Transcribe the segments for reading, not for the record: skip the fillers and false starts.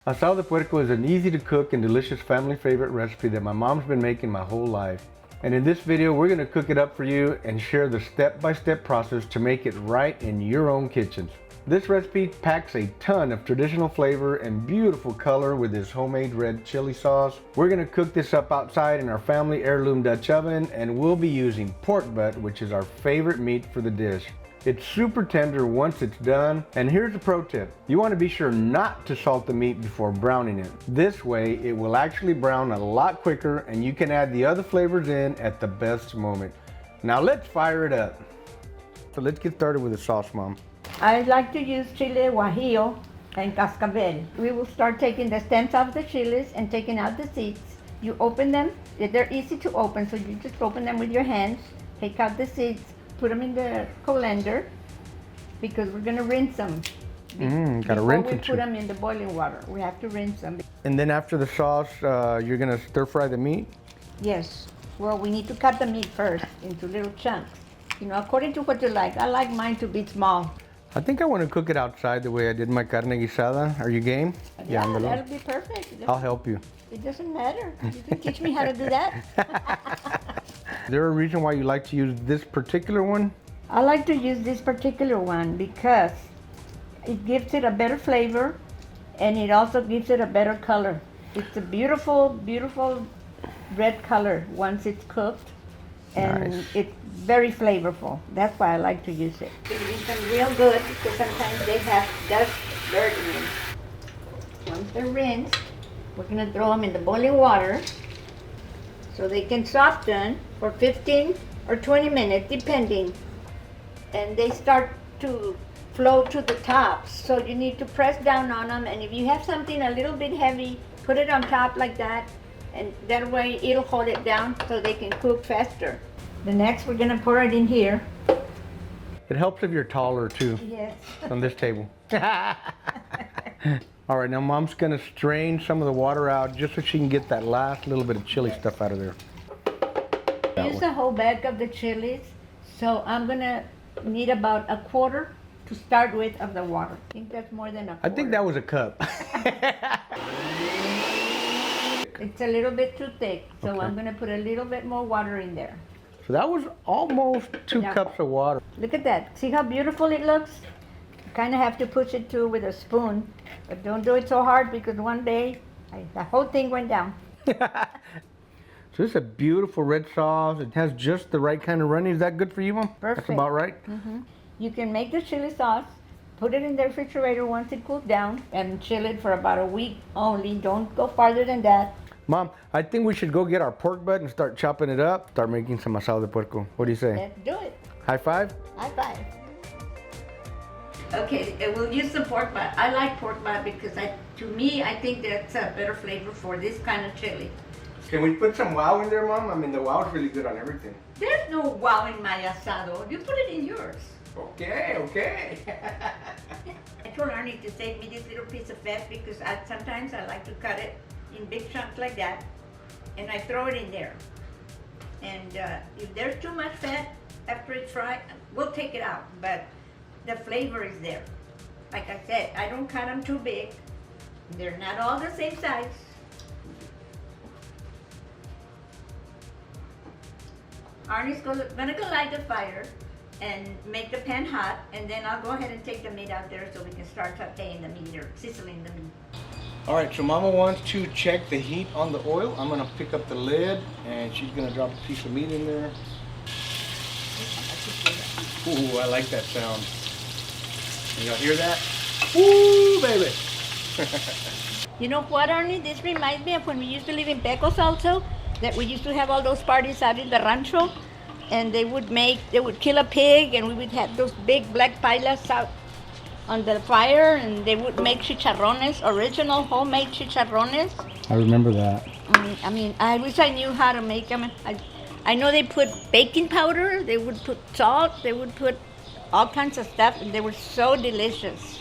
Asado de Puerco is an easy to cook and delicious family favorite recipe that my mom's been making my whole life. And in this video, we're gonna cook it up for you and share the step-by-step process to make it right in your own kitchens. This recipe packs a ton of traditional flavor and beautiful color with this homemade red chili sauce. We're gonna cook this up outside in our family heirloom Dutch oven, and we'll be using pork butt, which is our favorite meat for the dish. It's super tender once it's done, and here's a pro tip. You want to be sure not to salt the meat before browning it. This way it will actually brown a lot quicker and you can add the other flavors in at the best moment. Now let's fire it up. So let's get started with the sauce, Mom. I like to use chile guajillo and cascabel. We will start taking the stems off the chiles and taking out the seeds. You open them, they're easy to open, so you just open them with your hands, take out the seeds, put them in the colander because we're gonna rinse them. Gotta rinse them Before we too. put them in the boiling water, we have to rinse them. And then after the sauce, you're gonna stir fry the meat? Yes, well, we need to cut the meat first into little chunks. You know, according to what you like. I like mine to be small. I think I want to cook it outside the way I did my carne guisada. Are you game? Yeah, ándale. that'll be perfect. I'll help you. It doesn't matter. You can teach me how to do that. Is there a reason why you like to use this particular one? I like to use this particular one because it gives it a better flavor and it also gives it a better color. It's a beautiful, beautiful red color once it's cooked, and Nice. it's very flavorful. That's why I like to use it. You rinse them real good because sometimes they have dust, dirt in them. Once they're rinsed, we're gonna throw them in the boiling water so they can soften for 15 or 20 minutes, depending. And they start to float to the top. So you need to press down on them. And if you have something a little bit heavy, put it on top like that. And that way it'll hold it down so they can cook faster. The next, we're gonna pour it in here. It helps if you're taller too, Yes. on this table. All right, now Mom's gonna strain some of the water out just so she can get that last little bit of chili stuff out of there. Use the whole bag of the chilies. So I'm gonna need about a quarter to start with of the water. I think that's more than a quarter. I think that was a cup. It's a little bit too thick, so Okay. I'm gonna put a little bit more water in there. So that was almost 2 Yeah. cups of water. Look at that. See how beautiful it looks? You kind of have to push it too with a spoon, but don't do it so hard because one day the whole thing went down. So this is a beautiful red sauce. It has just the right kind of runny. Is that good for you, Mom? Perfect. That's about right? You can make the chili sauce, put it in the refrigerator once it cools down, and chill it for about a week only. Don't go farther than that. Mom, I think we should go get our pork butt and start chopping it up. Start making some asado de puerco. What do you say? Let's do it. High five? High five. Okay, we'll use the pork butt. I like pork butt because to me, I think that's a better flavor for this kind of chili. Can we put some wow in there, Mom? I mean, the wow is really good on everything. There's no wow in my asado. You put it in yours. Okay, okay. I told Arnie to save me this little piece of fat because sometimes I like to cut it in big chunks like that, and I throw it in there. And if there's too much fat after it's fried, we'll take it out, but the flavor is there. Like I said, I don't cut them too big. They're not all the same size. Arnie's gonna go light the fire and make the pan hot, and then I'll go ahead and take the meat out there so we can start sauteing the meat or sizzling the meat. All right, so Mama wants to check the heat on the oil. I'm gonna pick up the lid and she's gonna drop a piece of meat in there. Ooh, I like that sound. Y'all hear that? Ooh, baby. You know what, Arnie? This reminds me of when we used to live in Pecos also, that we used to have all those parties out in the rancho, and they would kill a pig, and we would have those big black pailas out on the fire, and they would make chicharrones, original homemade chicharrones. I remember that. I wish I knew how to make them. I know they put baking powder, they would put salt, they would put all kinds of stuff, and they were so delicious.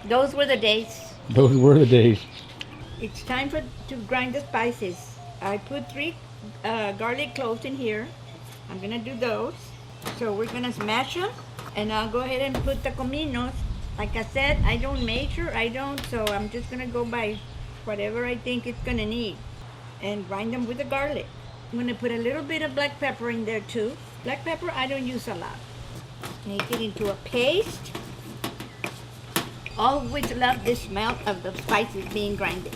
Those were the days. Those were the days. It's time to grind the spices. I put 3 garlic cloves in here. I'm gonna do those. So we're gonna smash them, and I'll go ahead and put the cominos Like I said, I don't measure, so I'm just gonna go by whatever I think it's gonna need and grind them with the garlic. I'm gonna put a little bit of black pepper in there too. Black pepper, I don't use a lot. Make it into a paste. Always love the smell of the spices being grinded.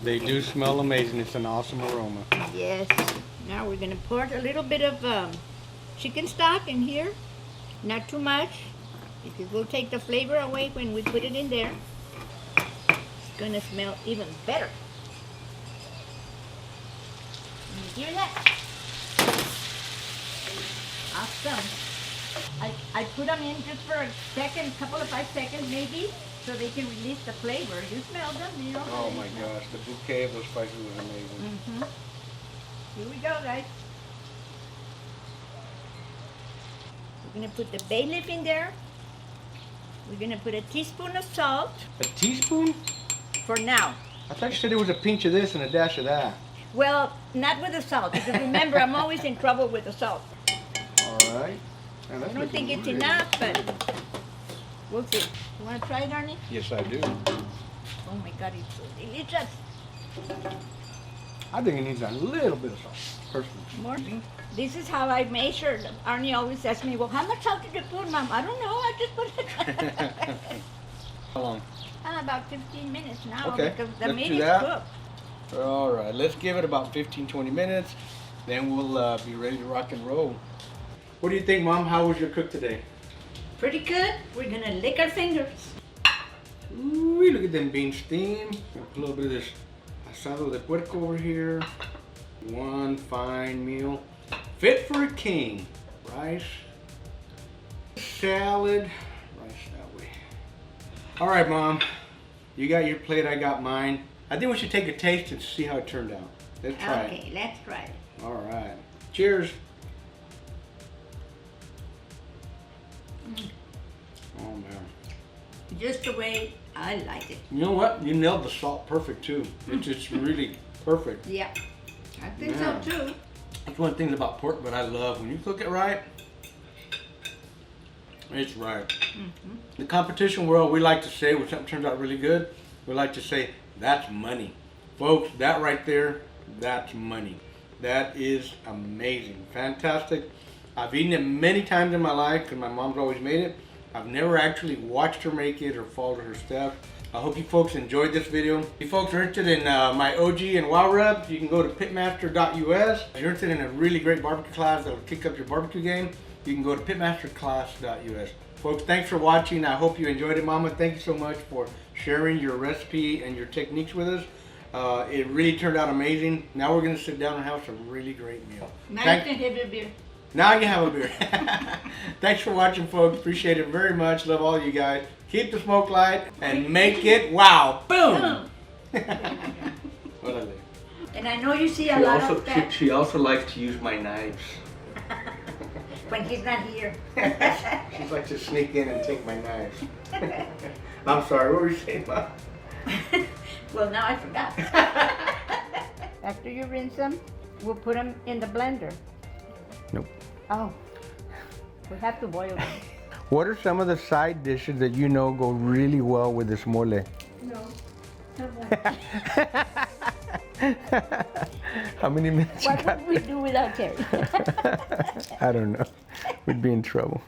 They do smell amazing. It's an awesome aroma. Yes. Now we're gonna pour a little bit of chicken stock in here. Not too much, because we'll take the flavor away when we put it in there. It's gonna smell even better. You hear that? Awesome. I put them in just for a second, couple of 5 seconds maybe, so they can release the flavor. You smell them, you know? Oh my gosh, the bouquet of those spices was amazing. Here we go, guys. We're gonna put the bay leaf in there. We're gonna put a teaspoon of salt. A teaspoon? For now. I thought you said there was a pinch of this and a dash of that. Well, not with the salt, because remember, I'm always in trouble with the salt. All right. I don't think it's enough, but we'll see. You want to try it, Arnie? Yes, I do. Oh my God, it's so delicious. I think it needs a little bit of salt, personally. More? This is how I measure. Arnie always asks me, well, how much salt did you put, Mom? I don't know, I just put it. How long? About 15 minutes now, Okay, because the let's meat do is that. cooked. All right, let's give it about 15-20 minutes. Then we'll be ready to rock and roll. What do you think, Mom? How was your cook today? Pretty good. We're gonna lick our fingers. Ooh, look at them beans steam. A little bit of this Asado de Puerco over here. One fine meal. Fit for a king. Rice. Salad. Rice that way. All right, Mom. You got your plate, I got mine. I think we should take a taste and see how it turned out. Let's try it. Okay, let's try it. All right. Cheers. Oh, man. Just the way I like it. You know what? You nailed the salt perfect, too. It's just really perfect. Yeah, I think Yeah. so too. That's one of the things about pork that I love. When you cook it right, it's right. The competition world, we like to say when something turns out really good, we like to say, that's money. Folks, that right there, that's money. That is amazing. Fantastic. I've eaten it many times in my life because my mom's always made it. I've never actually watched her make it or followed her steps. I hope you folks enjoyed this video. If you folks are interested in my OG and WOW rub, you can go to pitmaster.us. If you're interested in a really great barbecue class that will kick up your barbecue game, you can go to pitmasterclass.us. Folks, thanks for watching. I hope you enjoyed it, Mama. Thank you so much for sharing your recipe and your techniques with us. It really turned out amazing. Now we're going to sit down and have some really great meal. Now you can have your beer. Now I can have a beer. Thanks for watching, folks. Appreciate it very much. Love all you guys. Keep the smoke light and make it wow. Boom! What a lady. And I know you see a lot of that She also likes to use my knives. when he's not here. She's like to sneak in and take my knives. I'm sorry, what were you saying, Mom? Well, now I forgot. After you rinse them, we'll put them in the blender. Nope. Oh, we have to boil them. What are some of the side dishes that you know go really well with this mole? No. How many minutes you What got? would we do without Terry? I don't know. We'd be in trouble.